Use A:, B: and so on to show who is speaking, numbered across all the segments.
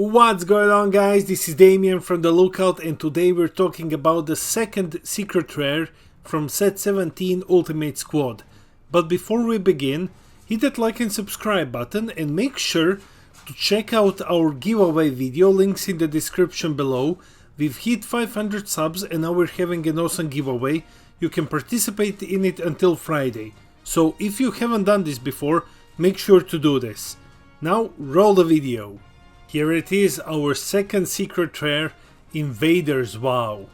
A: What's going on, guys? This is Damien from The Lookout, and today we're talking about the second secret rare from set 17 Ultimate Squad. But before we begin, hit that like and subscribe button and make sure to check out our giveaway video, links in the description below. We've hit 500 subs and now we're having an awesome giveaway. You can participate in it until Friday. So if you haven't done this before, make sure to do this. Now roll the video. Here it is, our second secret rare, Invaders. Wow.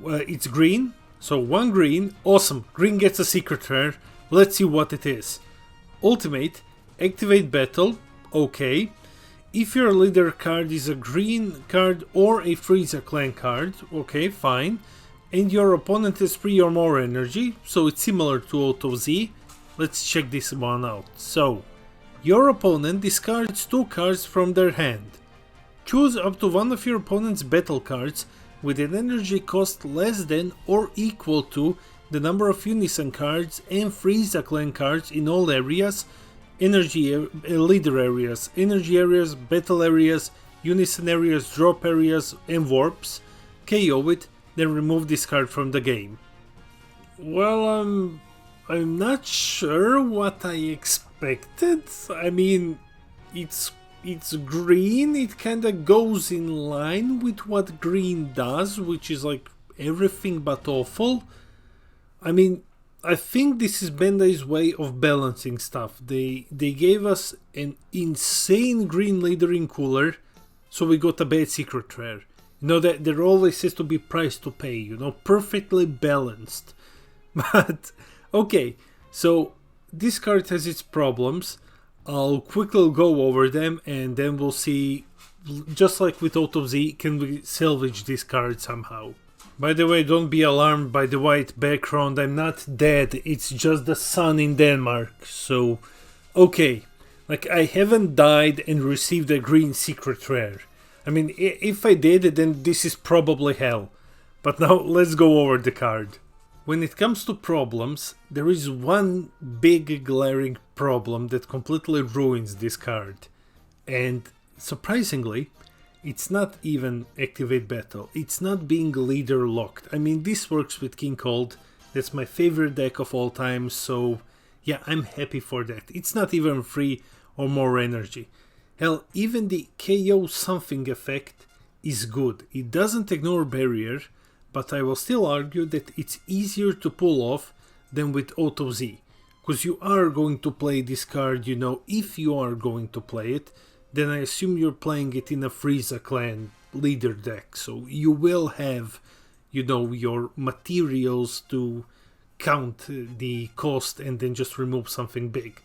A: It's green, so one green. Awesome, green gets a secret rare. Let's see what it is. Ultimate, activate battle, okay. If your leader card is a green card or a Frieza clan card, okay, fine. And your opponent has 3 or more energy, so it's similar to Auto Z. Let's check this one out. So, your opponent discards 2 cards from their hand. Choose up to one of your opponent's battle cards with an energy cost less than or equal to the number of Unison cards and Frieza clan cards in all areas, energy leader areas, energy areas, battle areas, Unison areas, drop areas and warps. KO it, then remove this card from the game. Well, I'm not sure what I expected. I mean, it's green, it kinda goes in line with what green does, which is like everything but awful. I mean, I think this is Bandai's way of balancing stuff. They gave us an insane green leader in cooler, so we got a bad secret rare. You know, that there always has to be price to pay, you know, perfectly balanced. But okay, so this card has its problems. I'll quickly go over them and then we'll see, just like with Auto Z, can we salvage this card somehow. By the way, don't be alarmed by the white background, I'm not dead, it's just the sun in Denmark. So, okay, like I haven't died and received a green secret rare. I mean, if I did, then this is probably hell. But now let's go over the card. When it comes to problems, there is one big glaring problem that completely ruins this card. And surprisingly, it's not even activate battle. It's not being leader locked. I mean, this works with King Cold. That's my favorite deck of all time. So yeah, I'm happy for that. It's not even 3 or more energy. Hell, even the KO something effect is good. It doesn't ignore barrier, but I will still argue that it's easier to pull off than with Auto Z. Because you are going to play this card, you know, if you are going to play it, then I assume you're playing it in a Frieza clan leader deck. So you will have, you know, your materials to count the cost and then just remove something big.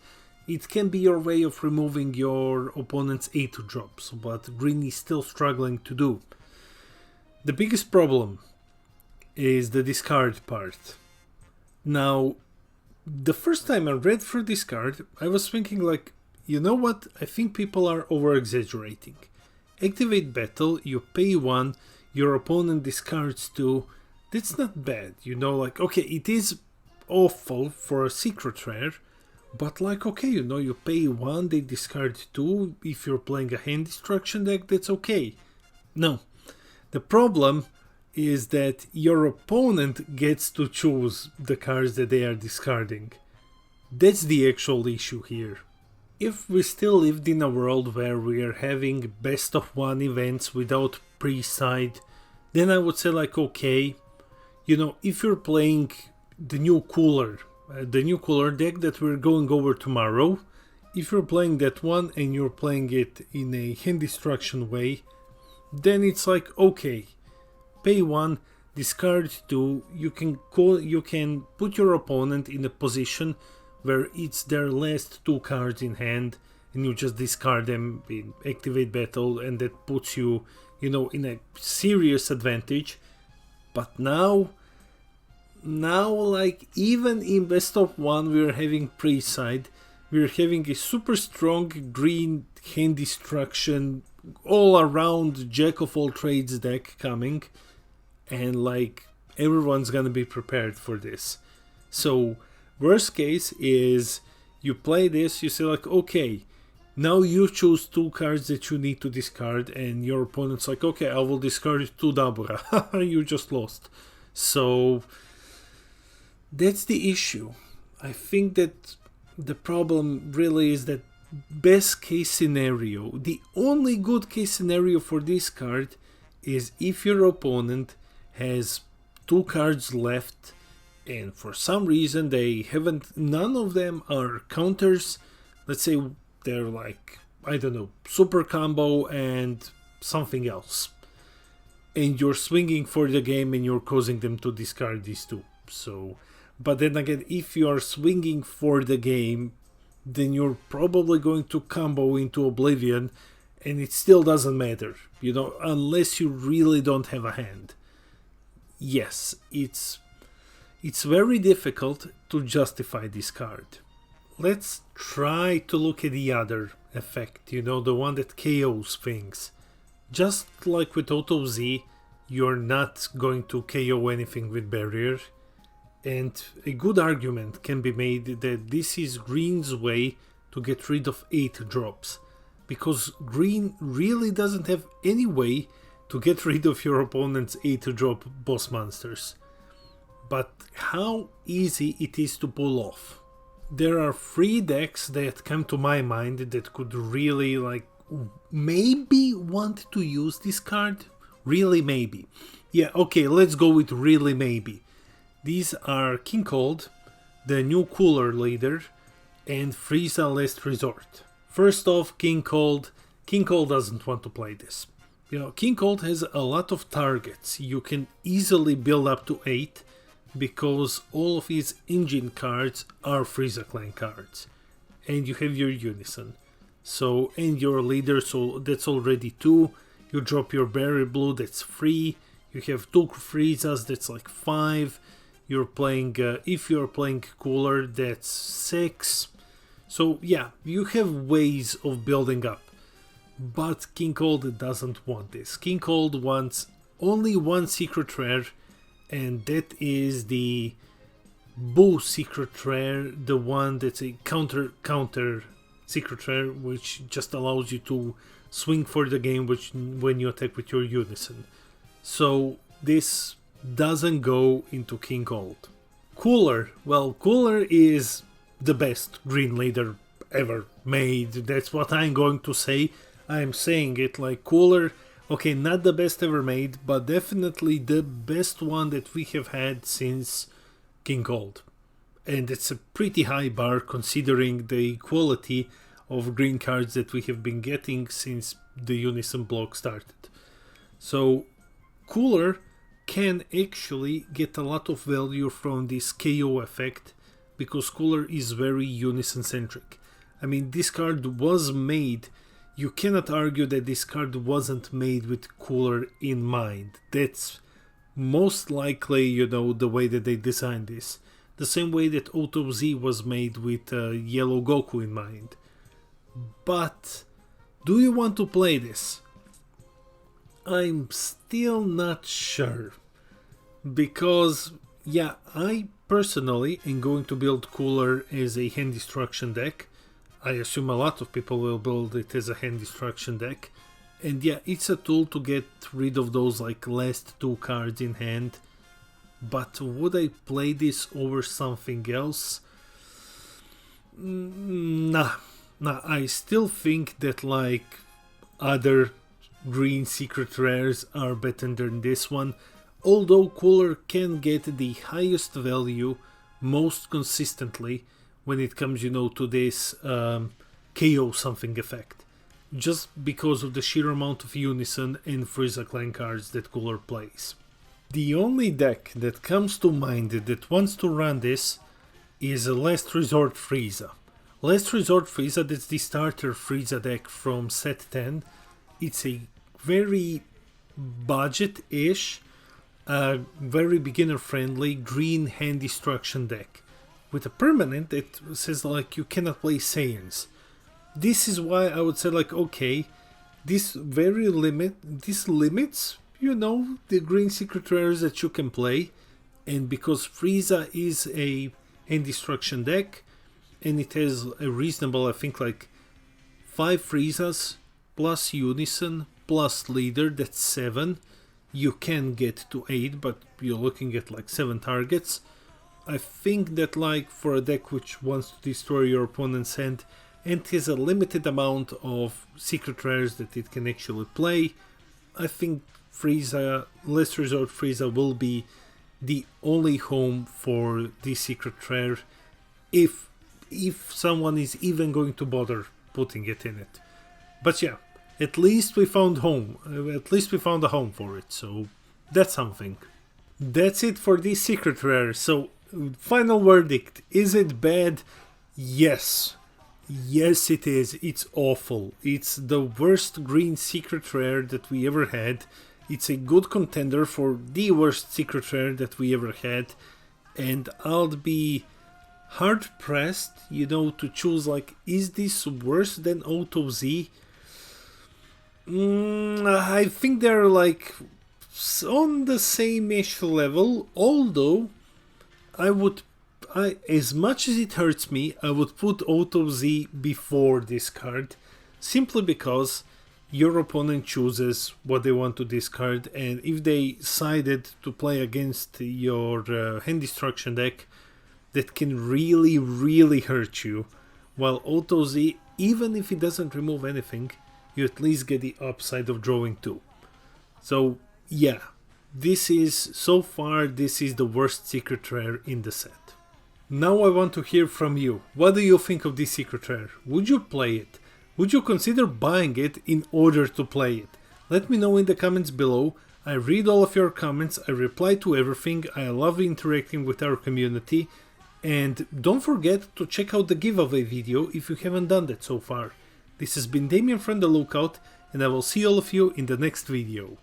A: It can be your way of removing your opponent's 8 drops, but green is still struggling to do. The biggest problem is the discard part. Now, the first time I read through this card, I was thinking like, you know what, I think people are over-exaggerating. Activate battle, you pay 1, your opponent discards 2, that's not bad, you know, like, okay, it is awful for a secret rare, but like, okay, you know, you pay 1, they discard 2, if you're playing a hand destruction deck, that's okay. No, the problem is that your opponent gets to choose the cards that they are discarding. That's the actual issue here. If we still lived in a world where we are having best of 1 events without pre-side, then I would say like, okay, you know, if you're playing the new cooler deck that we're going over tomorrow, if you're playing that one and you're playing it in a hand destruction way, then it's like, okay, pay 1, discard 2, you can put your opponent in a position where it's their last 2 cards in hand and you just discard them in activate battle, and that puts you, you know, in a serious advantage. But now like, even in best of 1 we're having pre-side, we're having a super strong green hand destruction all around jack of all trades deck coming, and like, everyone's gonna be prepared for this. So worst case is you play this, you say like, okay, Now you choose 2 cards that you need to discard, and your opponent's like, okay, I will discard 2 Dabura. You just lost. So that's the issue. I think that the problem really is that best case scenario, the only good case scenario for this card is if your opponent has 2 cards left and for some reason they haven't, none of them are counters. Let's say they're like, I don't know, super combo and something else, and you're swinging for the game and you're causing them to discard these 2. So, but then again, if you are swinging for the game, then you're probably going to combo into oblivion, and it still doesn't matter, unless you really don't have a hand. Yes, it's very difficult to justify this card. Let's try to look at the other effect, the one that KOs things. Just like with Auto Z, you're not going to KO anything with Barrier. And a good argument can be made that this is Green's way to get rid of 8 drops. Because Green really doesn't have any way to get rid of your opponent's 8 drop boss monsters. But how easy it is to pull off. There are 3 decks that come to my mind that could really maybe want to use this card. Really maybe. Yeah, okay, let's go with really maybe. These are King Cold, the new Cooler leader, and Frieza Last Resort. First off, King Cold. King Cold doesn't want to play this. King Cold has a lot of targets. You can easily build up to 8 because all of his engine cards are Frieza Clan cards. And you have your Unison. So, and your leader, so that's already 2. You drop your Berry Blue, that's 3. You have 2 Friezas, that's like 5. You're playing, if you're playing Cooler, that's 6. So yeah, you have ways of building up. But King Cold doesn't want this. King Cold wants only one secret rare, and that is the Boo secret rare, the one that's a counter secret rare, which just allows you to swing for the game when you attack with your Unison. So this doesn't go into King Cold. Cooler, well, Cooler is the best green leader ever made. That's what I'm going to say. I'm saying it like Cooler, okay, not the best ever made, but definitely the best one that we have had since King Cold. And it's a pretty high bar considering the quality of green cards that we have been getting since the Unison block started. So Cooler can actually get a lot of value from this KO effect because Cooler is very Unison centric. I mean, this card was made, you cannot argue that this card wasn't made with Cooler in mind. That's most likely, the way that they designed this. The same way that Auto Z was made with Yellow Goku in mind. But do you want to play this? I'm still not sure. Because, yeah, I personally am going to build Cooler as a hand destruction deck. I assume a lot of people will build it as a hand destruction deck. And yeah, it's a tool to get rid of those last 2 cards in hand. But would I play this over something else? Nah, I still think that other green secret rares are better than this one. Although Cooler can get the highest value most consistently when it comes, to this KO something effect. Just because of the sheer amount of Unison and Frieza Clan cards that Cooler plays. The only deck that comes to mind that wants to run this is a Last Resort Frieza. Last Resort Frieza, that's the starter Frieza deck from set 10. It's a very budget-ish, very beginner-friendly green hand destruction deck with a permanent that says you cannot play Saiyans. This is why I would say okay, this limits the green secret rares that you can play, and because Frieza is a hand destruction deck and it has a reasonable, I think 5 5 Friezas, plus Unison, plus Leader, that's 7. You can get to 8, but you're looking at like 7 targets. I think that like for a deck which wants to destroy your opponent's hand and has a limited amount of secret rares that it can actually play, I think Frieza, Last Resort Frieza will be the only home for this secret rare if someone is even going to bother putting it in it. But yeah, at least we found home. At least we found a home for it, so that's something. That's it for this secret rare. So, final verdict. Is it bad? Yes. Yes, it is. It's awful. It's the worst green secret rare that we ever had. It's a good contender for the worst secret rare that we ever had. And I'll be hard pressed, to choose like, is this worse than Auto Z? I think they're like on the same-ish level, although as much as it hurts me, I would put Auto Z before this card, simply because your opponent chooses what they want to discard, and if they decided to play against your hand destruction deck, that can really, really hurt you. While Auto Z, even if it doesn't remove anything, you at least get the upside of drawing 2. So yeah, so far this is the worst secret rare in the set. Now I want to hear from you. What do you think of this secret rare? Would you play it? Would you consider buying it in order to play it? Let me know in the comments below. I read all of your comments, I reply to everything, I love interacting with our community. And don't forget to check out the giveaway video if you haven't done that so far. This has been Damien from The Lookout, and I will see all of you in the next video.